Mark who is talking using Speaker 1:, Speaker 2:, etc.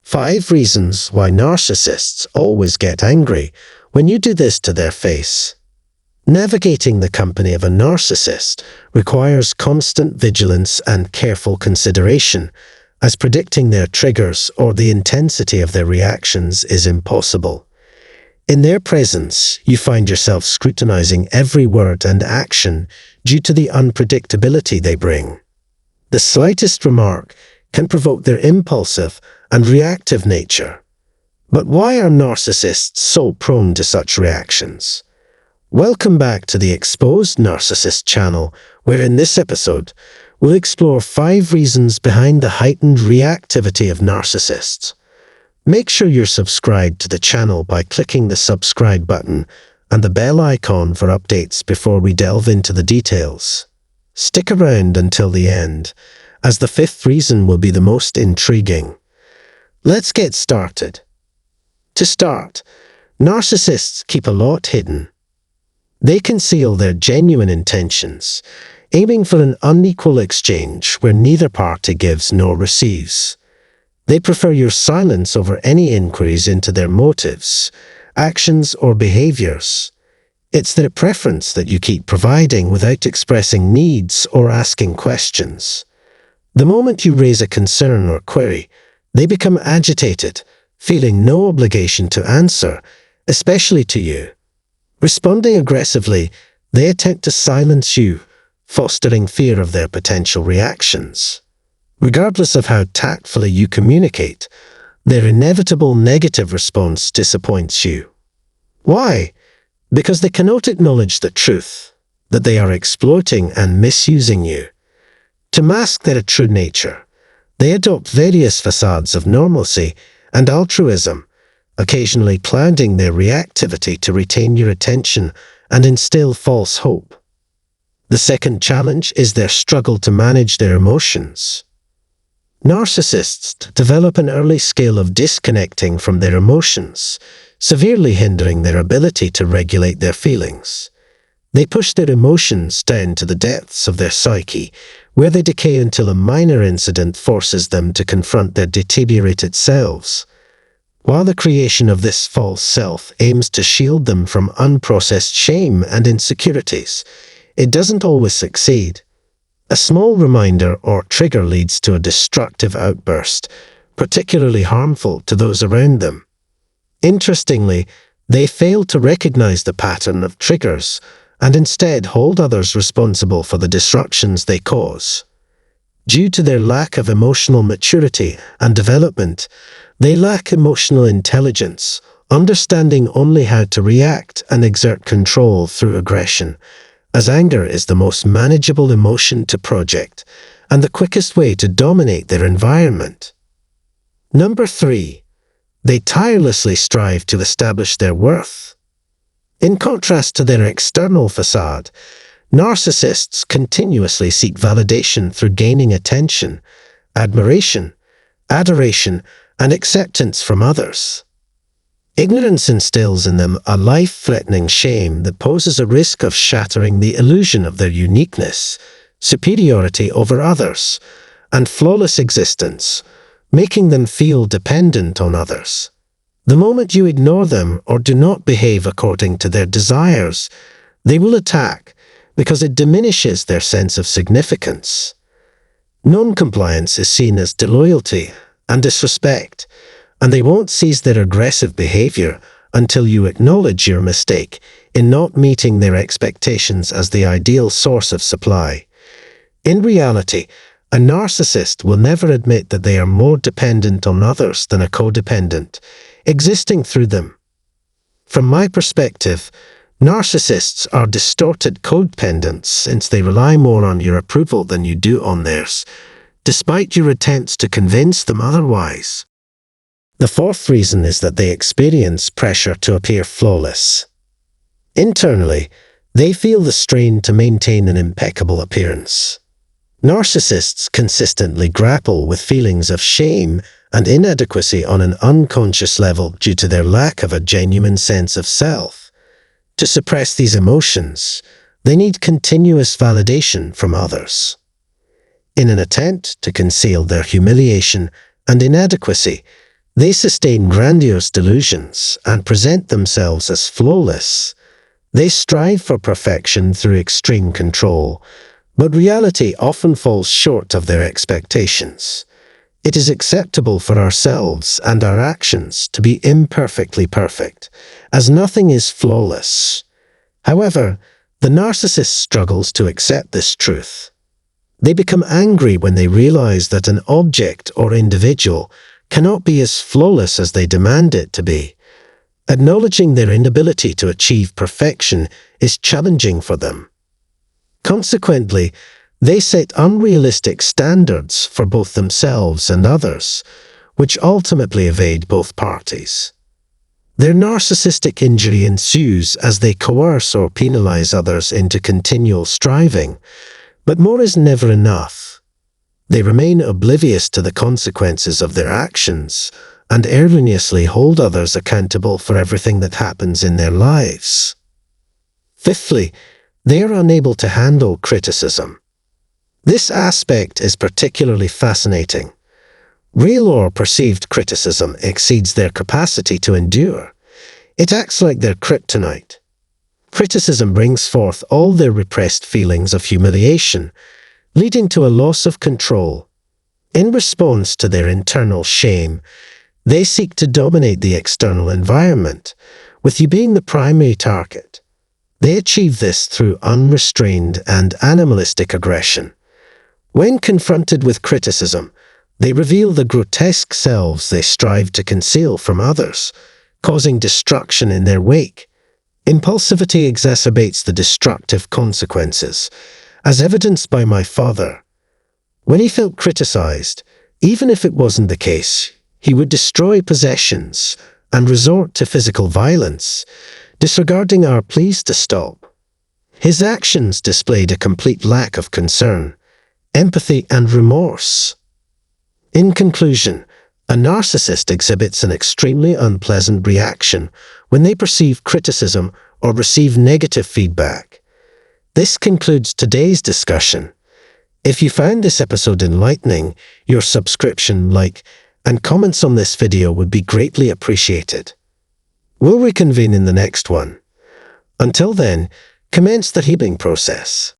Speaker 1: 5 reasons why narcissists always get angry when you do this to their face. Navigating the company of a narcissist requires constant vigilance and careful consideration, as predicting their triggers or the intensity of their reactions is impossible. In their presence, you find yourself scrutinizing every word and action due to the unpredictability they bring. The slightest remark can provoke their impulsive and reactive nature. But why are narcissists so prone to such reactions? Welcome back to the Exposed Narcissist channel, where in this episode, we'll explore 5 reasons behind the heightened reactivity of narcissists. Make sure you're subscribed to the channel by clicking the subscribe button and the bell icon for updates before we delve into the details. Stick around until the end, as the 5th reason will be the most intriguing. Let's get started. To start, narcissists keep a lot hidden. They conceal their genuine intentions, aiming for an unequal exchange where neither party gives nor receives. They prefer your silence over any inquiries into their motives, actions, or behaviors. It's their preference that you keep providing without expressing needs or asking questions. The moment you raise a concern or query, they become agitated, feeling no obligation to answer, especially to you. Responding aggressively, they attempt to silence you, fostering fear of their potential reactions. Regardless of how tactfully you communicate, their inevitable negative response disappoints you. Why? Because they cannot acknowledge the truth, that they are exploiting and misusing you. To mask their true nature, they adopt various facades of normalcy and altruism, occasionally clouding their reactivity to retain your attention and instill false hope. The second challenge is their struggle to manage their emotions. Narcissists develop an early skill of disconnecting from their emotions, severely hindering their ability to regulate their feelings. They push their emotions down to the depths of their psyche, where they decay until a minor incident forces them to confront their deteriorated selves. While the creation of this false self aims to shield them from unprocessed shame and insecurities, it doesn't always succeed. A small reminder or trigger leads to a destructive outburst, particularly harmful to those around them. Interestingly, they fail to recognize the pattern of triggers and instead hold others responsible for the disruptions they cause. Due to their lack of emotional maturity and development, they lack emotional intelligence, understanding only how to react and exert control through aggression, as anger is the most manageable emotion to project and the quickest way to dominate their environment. Number 3. They tirelessly strive to establish their worth. In contrast to their external facade, narcissists continuously seek validation through gaining attention, admiration, adoration, and acceptance from others. Ignorance instills in them a life-threatening shame that poses a risk of shattering the illusion of their uniqueness, superiority over others, and flawless existence, making them feel dependent on others. The moment you ignore them or do not behave according to their desires, they will attack because it diminishes their sense of significance. Non-compliance is seen as disloyalty and disrespect, and they won't cease their aggressive behavior until you acknowledge your mistake in not meeting their expectations as the ideal source of supply. In reality, a narcissist will never admit that they are more dependent on others than a codependent, existing through them. From my perspective, narcissists are distorted codependents since they rely more on your approval than you do on theirs, despite your attempts to convince them otherwise. The 4th reason is that they experience pressure to appear flawless. Internally, they feel the strain to maintain an impeccable appearance. Narcissists consistently grapple with feelings of shame and inadequacy on an unconscious level due to their lack of a genuine sense of self. To suppress these emotions, they need continuous validation from others. In an attempt to conceal their humiliation and inadequacy, They sustain grandiose delusions and present themselves as flawless. They strive for perfection through extreme control, but reality often falls short of their expectations. It is acceptable for ourselves and our actions to be imperfectly perfect, as nothing is flawless. However, the narcissist struggles to accept this truth. They become angry when they realize that an object or individual cannot be as flawless as they demand it to be. Acknowledging their inability to achieve perfection is challenging for them. Consequently, they set unrealistic standards for both themselves and others, which ultimately evade both parties. Their narcissistic injury ensues as they coerce or penalize others into continual striving, but more is never enough. They remain oblivious to the consequences of their actions and erroneously hold others accountable for everything that happens in their lives. Fifthly, they are unable to handle criticism. This aspect is particularly fascinating. Real or perceived criticism exceeds their capacity to endure. It acts like their kryptonite. Criticism brings forth all their repressed feelings of humiliation, leading to a loss of control. In response to their internal shame, they seek to dominate the external environment, with you being the primary target. They achieve this through unrestrained and animalistic aggression. When confronted with criticism, they reveal the grotesque selves they strive to conceal from others, causing destruction in their wake. Impulsivity exacerbates the destructive consequences, as evidenced by my father. When he felt criticized, even if it wasn't the case, he would destroy possessions and resort to physical violence, disregarding our pleas to stop. His actions displayed a complete lack of concern, empathy, and remorse. In conclusion, a narcissist exhibits an extremely unpleasant reaction when they perceive criticism or receive negative feedback. This concludes today's discussion. If you found this episode enlightening, your subscription, like, and comments on this video would be greatly appreciated. We'll reconvene in the next one. Until then, commence the healing process.